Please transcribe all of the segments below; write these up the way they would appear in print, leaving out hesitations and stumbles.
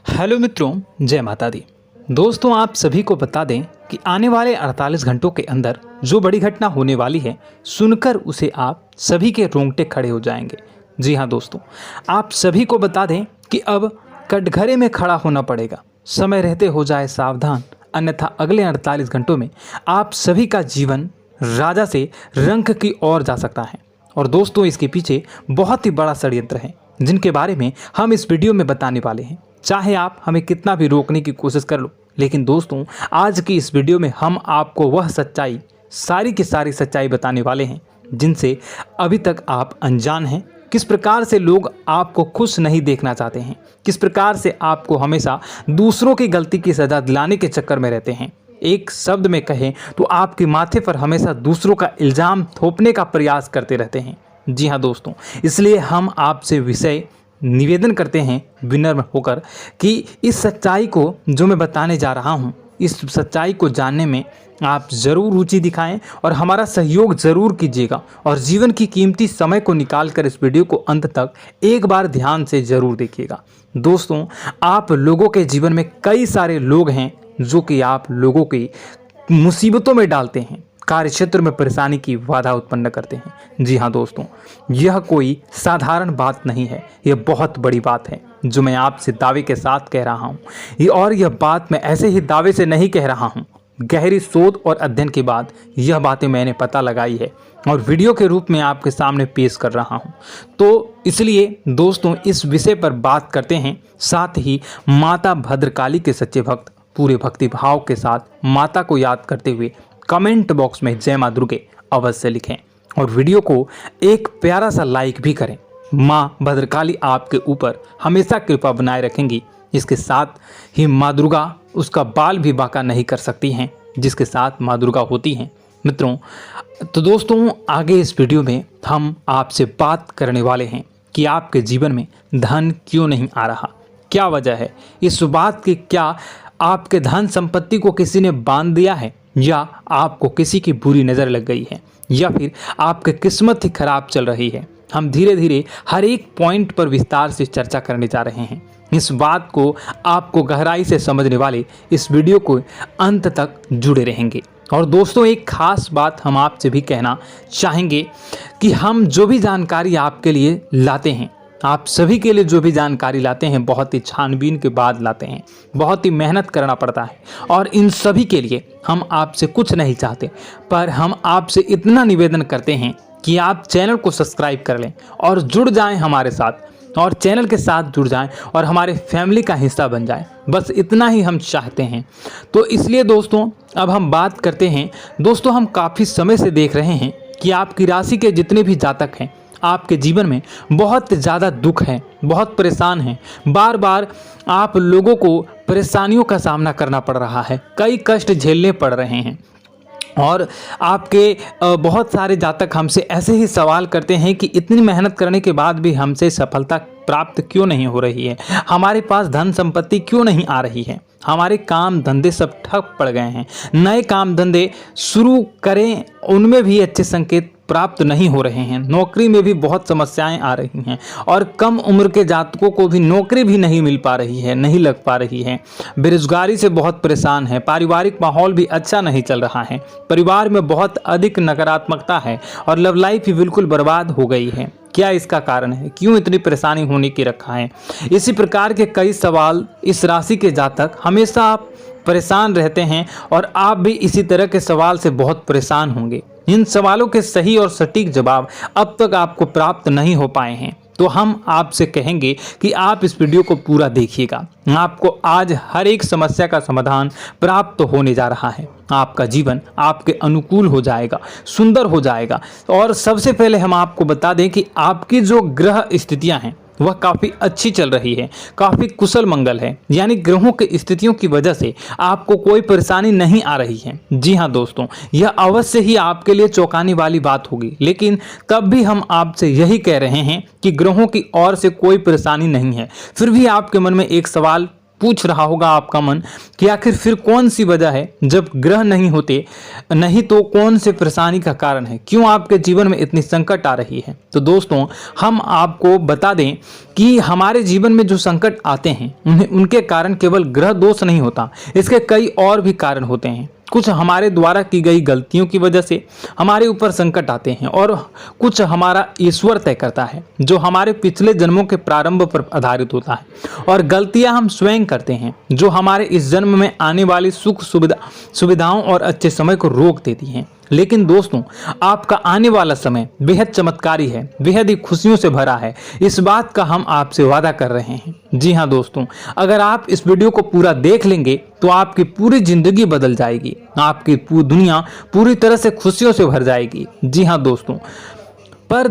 Hello मित्रों, जय माता दी। दोस्तों, आप सभी को बता दें कि आने वाले 48 घंटों के अंदर जो बड़ी घटना होने वाली है, सुनकर उसे आप सभी के रोंगटे खड़े हो जाएंगे। जी हाँ दोस्तों, आप सभी को बता दें कि अब कटघरे में खड़ा होना पड़ेगा। समय रहते हो जाए सावधान, अन्यथा अगले 48 घंटों में आप सभी का जीवन राजा से रंक की ओर जा सकता है। और दोस्तों, इसके पीछे बहुत ही बड़ा षड्यंत्र है जिनके बारे में हम इस वीडियो में बताने वाले हैं। चाहे आप हमें कितना भी रोकने की कोशिश कर लो, लेकिन दोस्तों, आज की इस वीडियो में हम आपको वह सच्चाई, सारी की सारी सच्चाई बताने वाले हैं जिनसे अभी तक आप अनजान हैं। किस प्रकार से लोग आपको खुश नहीं देखना चाहते हैं, किस प्रकार से आपको हमेशा दूसरों की गलती की सज़ा दिलाने के चक्कर में रहते हैं। एक शब्द में कहें तो आपके माथे पर हमेशा दूसरों का इल्ज़ाम थोपने का प्रयास करते रहते हैं। जी हाँ दोस्तों, इसलिए हम आपसे विषय निवेदन करते हैं विनम्र होकर कि इस सच्चाई को जो मैं बताने जा रहा हूँ, इस सच्चाई को जानने में आप ज़रूर रुचि दिखाएं और हमारा सहयोग ज़रूर कीजिएगा। और जीवन की कीमती समय को निकाल कर इस वीडियो को अंत तक एक बार ध्यान से ज़रूर देखिएगा। दोस्तों, आप लोगों के जीवन में कई सारे लोग हैं जो कि आप लोगों की मुसीबतों में डालते हैं, कार्य क्षेत्र में परेशानी की बाधा उत्पन्न करते हैं। जी हाँ दोस्तों, यह कोई साधारण बात नहीं है, यह बहुत बड़ी बात है जो मैं आपसे दावे के साथ कह रहा हूँ। और यह बात मैं ऐसे ही दावे से नहीं कह रहा हूँ, गहरी शोध और अध्ययन के बाद यह बातें मैंने पता लगाई है और वीडियो के रूप में आपके सामने पेश कर रहा हूँ। तो इसलिए दोस्तों, इस विषय पर बात करते हैं। साथ ही माता भद्रकाली के सच्चे भक्त पूरे भक्ति भाव के साथ माता को याद करते हुए कमेंट बॉक्स में जय मां दुर्गे अवश्य लिखें और वीडियो को एक प्यारा सा लाइक भी करें। मां भद्रकाली आपके ऊपर हमेशा कृपा बनाए रखेंगी। इसके साथ ही मां दुर्गा उसका बाल भी बांका नहीं कर सकती हैं जिसके साथ मां दुर्गा होती हैं। मित्रों, तो दोस्तों, आगे इस वीडियो में हम आपसे बात करने वाले हैं कि आपके जीवन में धन क्यों नहीं आ रहा, क्या वजह है इस बात की। क्या आपके धन संपत्ति को किसी ने बांध दिया है, या आपको किसी की बुरी नज़र लग गई है, या फिर आपकी किस्मत ही खराब चल रही है। हम धीरे धीरे हर एक पॉइंट पर विस्तार से चर्चा करने जा रहे हैं। इस बात को आपको गहराई से समझने वाले इस वीडियो को अंत तक जुड़े रहेंगे। और दोस्तों, एक खास बात हम आपसे भी कहना चाहेंगे कि हम जो भी जानकारी आपके लिए लाते हैं, आप सभी के लिए जो भी जानकारी लाते हैं, बहुत ही छानबीन के बाद लाते हैं, बहुत ही मेहनत करना पड़ता है। और इन सभी के लिए हम आपसे कुछ नहीं चाहते, पर हम आपसे इतना निवेदन करते हैं कि आप चैनल को सब्सक्राइब कर लें और जुड़ जाएं हमारे साथ, और चैनल के साथ जुड़ जाएं और हमारे फैमिली का हिस्सा बन जाएं। बस इतना ही हम चाहते हैं। तो इसलिए दोस्तों, अब हम बात करते हैं। दोस्तों, हम काफ़ी समय से देख रहे हैं कि आपकी राशि के जितने भी जातक हैं, आपके जीवन में बहुत ज़्यादा दुख है, बहुत परेशान हैं। बार बार आप लोगों को परेशानियों का सामना करना पड़ रहा है, कई कष्ट झेलने पड़ रहे हैं। और आपके बहुत सारे जातक हमसे ऐसे ही सवाल करते हैं कि इतनी मेहनत करने के बाद भी हमसे सफलता प्राप्त क्यों नहीं हो रही है, हमारे पास धन संपत्ति क्यों नहीं आ रही है, हमारे काम धंधे सब ठप पड़ गए हैं, नए काम धंधे शुरू करें उनमें भी अच्छे संकेत प्राप्त नहीं हो रहे हैं, नौकरी में भी बहुत समस्याएं आ रही हैं, और कम उम्र के जातकों को भी नौकरी भी नहीं मिल पा रही है, नहीं लग पा रही है, बेरोजगारी से बहुत परेशान है, पारिवारिक माहौल भी अच्छा नहीं चल रहा है, परिवार में बहुत अधिक नकारात्मकता है और लव लाइफ भी बिल्कुल बर्बाद हो गई है। क्या इसका कारण है, क्यों इतनी परेशानी होने की रखा है? इसी प्रकार के कई सवाल इस राशि के जातक हमेशा आप परेशान रहते हैं और आप भी इसी तरह के सवाल से बहुत परेशान होंगे। इन सवालों के सही और सटीक जवाब अब तक आपको प्राप्त नहीं हो पाए हैं, तो हम आपसे कहेंगे कि आप इस वीडियो को पूरा देखिएगा। आपको आज हर एक समस्या का समाधान प्राप्त होने जा रहा है। आपका जीवन आपके अनुकूल हो जाएगा, सुंदर हो जाएगा। और सबसे पहले हम आपको बता दें कि आपकी जो ग्रह स्थितियां हैं वह काफ़ी अच्छी चल रही है, काफ़ी कुशल मंगल है, यानी ग्रहों की स्थितियों की वजह से आपको कोई परेशानी नहीं आ रही है। जी हाँ दोस्तों, यह अवश्य ही आपके लिए चौंकाने वाली बात होगी, लेकिन तब भी हम आपसे यही कह रहे हैं कि ग्रहों की ओर से कोई परेशानी नहीं है। फिर भी आपके मन में एक सवाल पूछ रहा होगा आपका मन कि आखिर फिर कौन सी वजह है, जब ग्रह नहीं होते नहीं तो कौन से परेशानी का कारण है, क्यों आपके जीवन में इतनी संकट आ रही है। तो दोस्तों हम आपको बता दें कि हमारे जीवन में जो संकट आते हैं उनके कारण केवल ग्रह दोष नहीं होता, इसके कई और भी कारण होते हैं। कुछ हमारे द्वारा की गई गलतियों की वजह से हमारे ऊपर संकट आते हैं और कुछ हमारा ईश्वर तय करता है, जो हमारे पिछले जन्मों के प्रारंभ पर आधारित होता है। और गलतियां हम स्वयं करते हैं, जो हमारे इस जन्म में आने वाली सुख सुविधाओं और अच्छे समय को रोक देती हैं। लेकिन दोस्तों आपका आने वाला समय बेहद चमत्कारी है, बेहद ही खुशियों से भरा है, इस बात का हम आपसे वादा कर रहे हैं। जी हाँ दोस्तों, अगर आप इस वीडियो को पूरा देख लेंगे तो आपकी पूरी जिंदगी बदल जाएगी, आपकी पूरी दुनिया पूरी तरह से खुशियों से भर जाएगी। जी हाँ दोस्तों, पर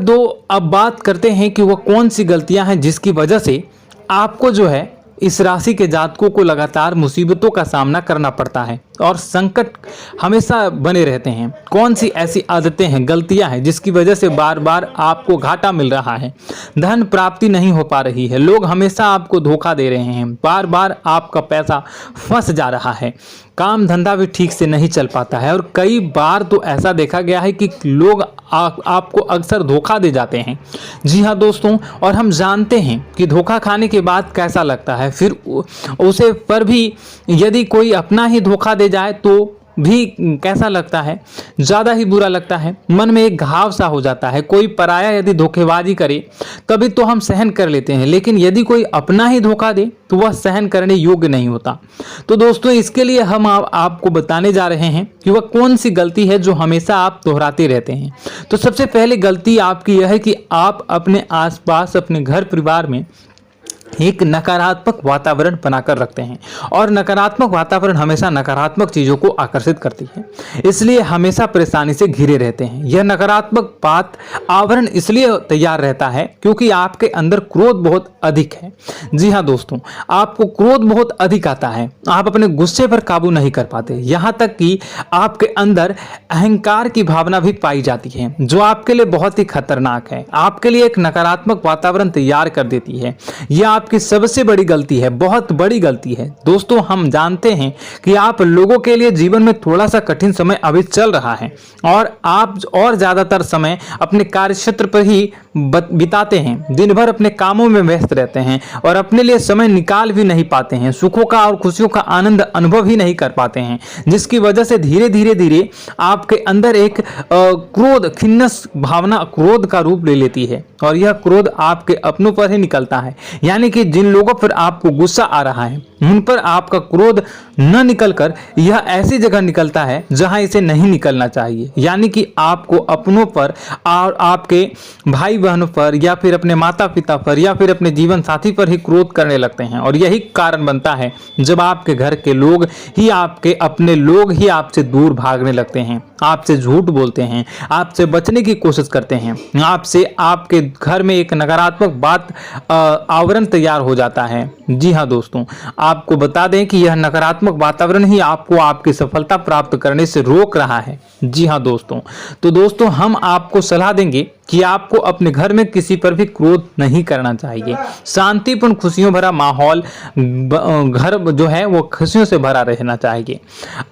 अब बात करते हैं कि वह कौन सी गलतियां हैं जिसकी वजह से आपको जो है इस राशि के जातकों को लगातार मुसीबतों का सामना करना पड़ता है और संकट हमेशा बने रहते हैं। कौन सी ऐसी आदतें हैं, गलतियां हैं जिसकी वजह से बार बार आपको घाटा मिल रहा है, धन प्राप्ति नहीं हो पा रही है, लोग हमेशा आपको धोखा दे रहे हैं, बार बार आपका पैसा फंस जा रहा है, काम धंधा भी ठीक से नहीं चल पाता है और कई बार तो ऐसा देखा गया है कि लोग आपको अक्सर धोखा दे जाते हैं। जी हाँ दोस्तों, और हम जानते हैं कि धोखा खाने के बाद कैसा लगता है, फिर उसे पर भी यदि कोई अपना ही धोखा दे जाए तो भी कैसा लगता है, ज़्यादा ही बुरा लगता है, मन में एक घाव सा हो जाता है। कोई पराया यदि धोखेबाजी करे तभी तो हम सहन कर लेते हैं, लेकिन यदि कोई अपना ही धोखा दे तो वह सहन करने योग्य नहीं होता। तो दोस्तों इसके लिए हम आपको बताने जा रहे हैं कि वह कौन सी गलती है जो हमेशा आप दोहराते रहते हैं। तो सबसे पहले गलती आपकी यह है कि आप अपने आसपास, अपने घर परिवार में एक नकारात्मक वातावरण बनाकर रखते हैं और नकारात्मक वातावरण हमेशा नकारात्मक चीज़ों को आकर्षित करती है, इसलिए हमेशा परेशानी से घिरे रहते हैं। यह नकारात्मक आवरण इसलिए तैयार रहता है क्योंकि आपके अंदर क्रोध बहुत अधिक है। जी हाँ दोस्तों, आपको क्रोध बहुत अधिक आता है, आप अपने गुस्से पर काबू नहीं कर पाते, यहाँ तक कि आपके अंदर अहंकार की भावना भी पाई जाती है, जो आपके लिए बहुत ही खतरनाक है, आपके लिए एक नकारात्मक वातावरण तैयार कर देती है। यह आपकी सबसे बड़ी गलती है, बहुत बड़ी गलती है। दोस्तों हम जानते हैं कि आप लोगों के लिए जीवन में थोड़ा सा कठिन समय अभी चल रहा है और आप और ज़्यादातर समय अपने कार्य क्षेत्र पर ही बिताते हैं, दिन भर अपने कामों में व्यस्त रहते हैं और अपने लिए समय निकाल भी नहीं पाते हैं, सुखों का और खुशियों का आनंद अनुभव ही नहीं कर पाते हैं, जिसकी वजह से धीरे धीरे आपके अंदर एक क्रोध, खिन्नस भावना क्रोध का रूप ले लेती है और यह क्रोध आपके अपनों पर ही निकलता है। यानी कि जिन लोगों पर आपको गुस्सा आ रहा है उन पर आपका क्रोध न निकलकर यह ऐसी जगह निकलता है जहां इसे नहीं निकलना चाहिए। यानी कि आपको अपनों पर और आपके भाई बहनों पर या फिर अपने माता पिता पर या फिर अपने जीवन साथी पर ही क्रोध करने लगते हैं और यही कारण बनता है जब आपके घर के लोग ही, आपके अपने लोग ही आपसे दूर भागने लगते हैं, आपसे झूठ बोलते हैं, आपसे बचने की कोशिश करते हैं, आपसे आपके घर में एक नकारात्मक आवरण तैयार हो जाता है। जी हाँ दोस्तों, आपको बता दें कि यह नकारात्मक वातावरण ही आपको आपकी सफलता प्राप्त करने से रोक रहा है। जी हाँ दोस्तों, तो दोस्तों हम आपको सलाह देंगे कि आपको अपने घर में किसी पर भी क्रोध नहीं करना चाहिए। शांतिपूर्ण खुशियों भरा माहौल, घर जो है वो खुशियों से भरा रहना चाहिए।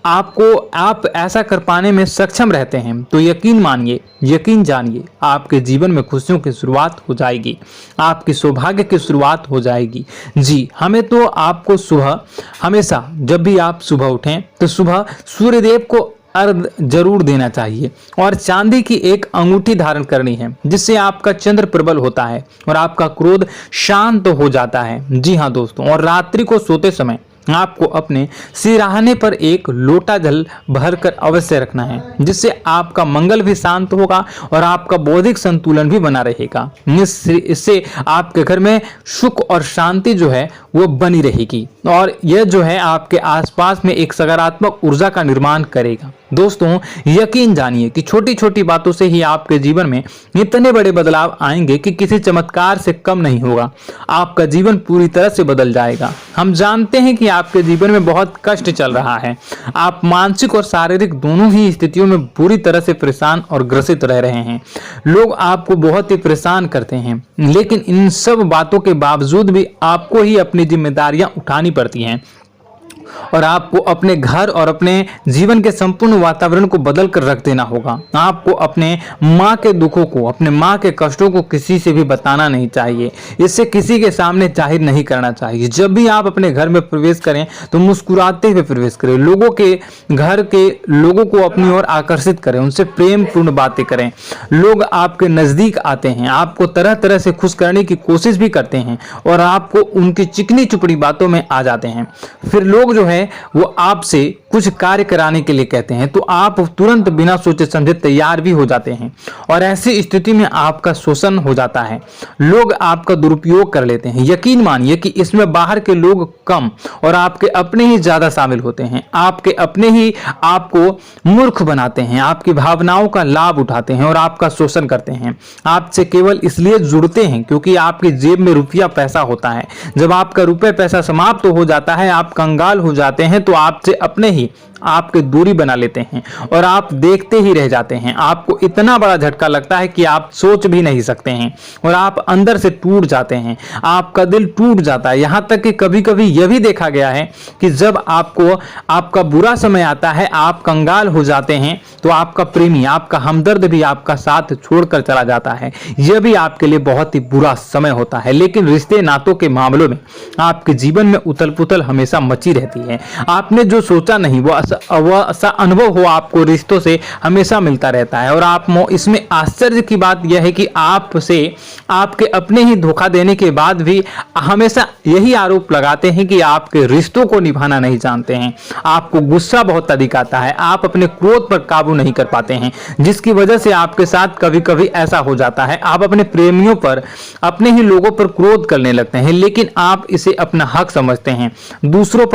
आप ऐसा कर पाने में सक्षम रहते हैं तो यकीन मानिए, यकीन जानिए, आपके जीवन में खुशियों की शुरुआत हो जाएगी, आपकी सौभाग्य की शुरुआत हो जाएगी। जी, हमें तो आपको सुबह, हमेशा जब भी आप सुबह उठें तो सुबह सूर्यदेव को अर्घ जरूर देना चाहिए और चांदी की एक अंगूठी धारण करनी है, जिससे आपका चंद्र प्रबल होता है और आपका क्रोध शांत हो जाता है। जी हाँ दोस्तों, और रात्रि को सोते समय आपको अपने सिरहाने पर एक लोटा जल भरकर अवश्य रखना है, जिससे आपका मंगल भी शांत होगा और आपका बौद्धिक संतुलन भी बना रहेगा। इससे आपके घर में सुख और शांति जो है वो बनी रहेगी और यह जो है आपके आसपास में एक सकारात्मक ऊर्जा का निर्माण करेगा। दोस्तों यकीन जानिए कि छोटी छोटी बातों से ही आपके जीवन में इतने बड़े बदलाव आएंगे कि किसी चमत्कार से कम नहीं होगा, आपका जीवन पूरी तरह से बदल जाएगा। हम जानते हैं कि आपके जीवन में बहुत कष्ट चल रहा है। आप मानसिक और शारीरिक दोनों ही स्थितियों में बुरी तरह से परेशान और ग्रसित रह रहे हैं। लोग आपको बहुत ही परेशान करते हैं, लेकिन इन सब बातों के बावजूद भी आपको ही अपनी जिम्मेदारियां उठानी पड़ती हैं और आपको अपने घर और अपने जीवन के संपूर्ण वातावरण को बदल कर रख देना होगा। आपको अपने माँ के दुखों को, अपने माँ के कष्टों को किसी से भी बताना नहीं चाहिए, इससे किसी के सामने जाहिर नहीं करना चाहिए। जब भी आप अपने घर में प्रवेश करें तो मुस्कुराते हुए प्रवेश करें, लोगों के घर के लोगों को अपनी ओर आकर्षित करें, उनसे प्रेम पूर्ण बातें करें। लोग आपके नजदीक आते हैं, आपको तरह तरह से खुश करने की कोशिश भी करते हैं और आपको उनकी चिकनी चुपड़ी बातों में आ जाते हैं। फिर लोग जो है वो आपसे कुछ कार्य कराने के लिए कहते हैं तो आप तुरंत बिना सोचे समझे तैयार भी हो जाते हैं और ऐसी स्थिति में आपका शोषण हो जाता है। लोग आपका दुरुपयोग कर लेते हैं। यकीन मानिए कि इसमें बाहर के लोग कम और आपके अपने ही ज्यादा शामिल होते हैं। आपके अपने ही आपको मूर्ख बनाते हैं, आपकी भावनाओं का लाभ उठाते हैं और आपका शोषण करते हैं। आपसे केवल इसलिए जुड़ते हैं क्योंकि आपकी जेब में रुपया पैसा होता है। जब आपका रुपया पैसा समाप्त हो जाता है, आप कंगाल हो जाते हैं तो आपसे अपने ही आपके दूरी बना लेते हैं और आप देखते ही रह जाते हैं। आपको इतना बड़ा झटका लगता है कि आप सोच भी नहीं सकते हैं और आप अंदर से टूट जाते हैं। आपका दिल टूट जाता है। यहाँ तक कि कभी कभी यह भी देखा गया है कि जब आपको आपका बुरा समय आता है, आप कंगाल हो जाते हैं तो आपका प्रेमी, आपका हमदर्द भी आपका साथ छोड़कर चला जाता है। यह भी आपके लिए बहुत ही बुरा समय होता है। लेकिन रिश्ते नातों के मामलों में आपके जीवन में उथल पुथल हमेशा मची रहती है। आपने जो सोचा नहीं वो ऐसा अनुभव हो आपको रिश्तों से हमेशा मिलता रहता है और आप इसमें आश्चर्य की बात यह है कि आपसे आपके अपने ही धोखा देने के बाद भी हमेशा यही आरोप लगाते हैं कि आपके रिश्तों को निभाना नहीं जानते हैं। आपको गुस्सा बहुत अधिक आता है, आप अपने क्रोध पर काबू नहीं कर पाते हैं, जिसकी वजह से आपके साथ कभी कभी ऐसा हो जाता है आप अपने प्रेमियों पर, अपने ही लोगों पर क्रोध करने लगते हैं, लेकिन आप इसे अपना हक समझते हैं, दूसरों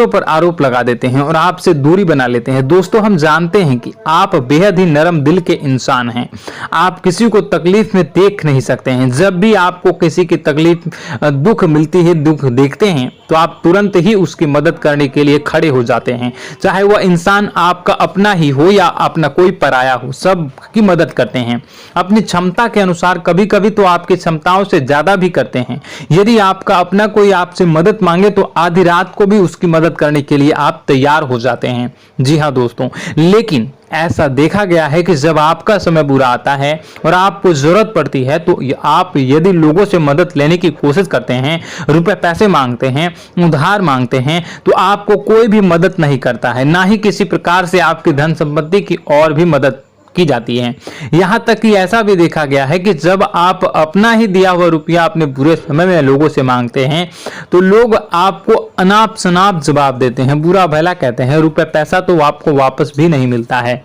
पर आरोप लगा देते हैं और आपसे दूरी बना लेते हैं। दोस्तों, हम जानते हैं कि आप बेहद ही नरम दिल के इंसान हैं। आप किसी को तकलीफ में देख नहीं सकते हैं। जब भी आपको किसी की तकलीफ, दुख मिलती है, दुख देखते हैं तो आप तुरंत ही उसकी मदद करने के लिए खड़े हो जाते हैं। चाहे वह इंसान आपका अपना ही हो या अपना कोई पराया हो, सब की मदद करते हैं अपनी क्षमता के अनुसार। कभी कभी तो आपकी क्षमताओं से ज्यादा भी करते हैं। यदि आपका अपना कोई आपसे मदद मांगे तो आधी रात को भी उसकी मदद करने के लिए आप तैयार हो जाते हैं। जी हाँ दोस्तों, लेकिन ऐसा देखा गया है कि जब आपका समय बुरा आता है और आपको जरूरत पड़ती है तो आप यदि लोगों से मदद लेने की कोशिश करते हैं, रुपए पैसे मांगते हैं, उधार मांगते हैं, तो आपको कोई भी मदद नहीं करता है। ना ही किसी प्रकार से आपकी धन संपत्ति की और भी मदद की जाती है। यहां तक कि ऐसा भी देखा गया है कि जब आप अपना ही दिया हुआ रुपया अपने बुरे समय में लोगों से मांगते हैं तो लोग आपको अनाप शनाप जवाब देते हैं, बुरा भला कहते हैं। रुपया पैसा तो आपको वापस भी नहीं मिलता है।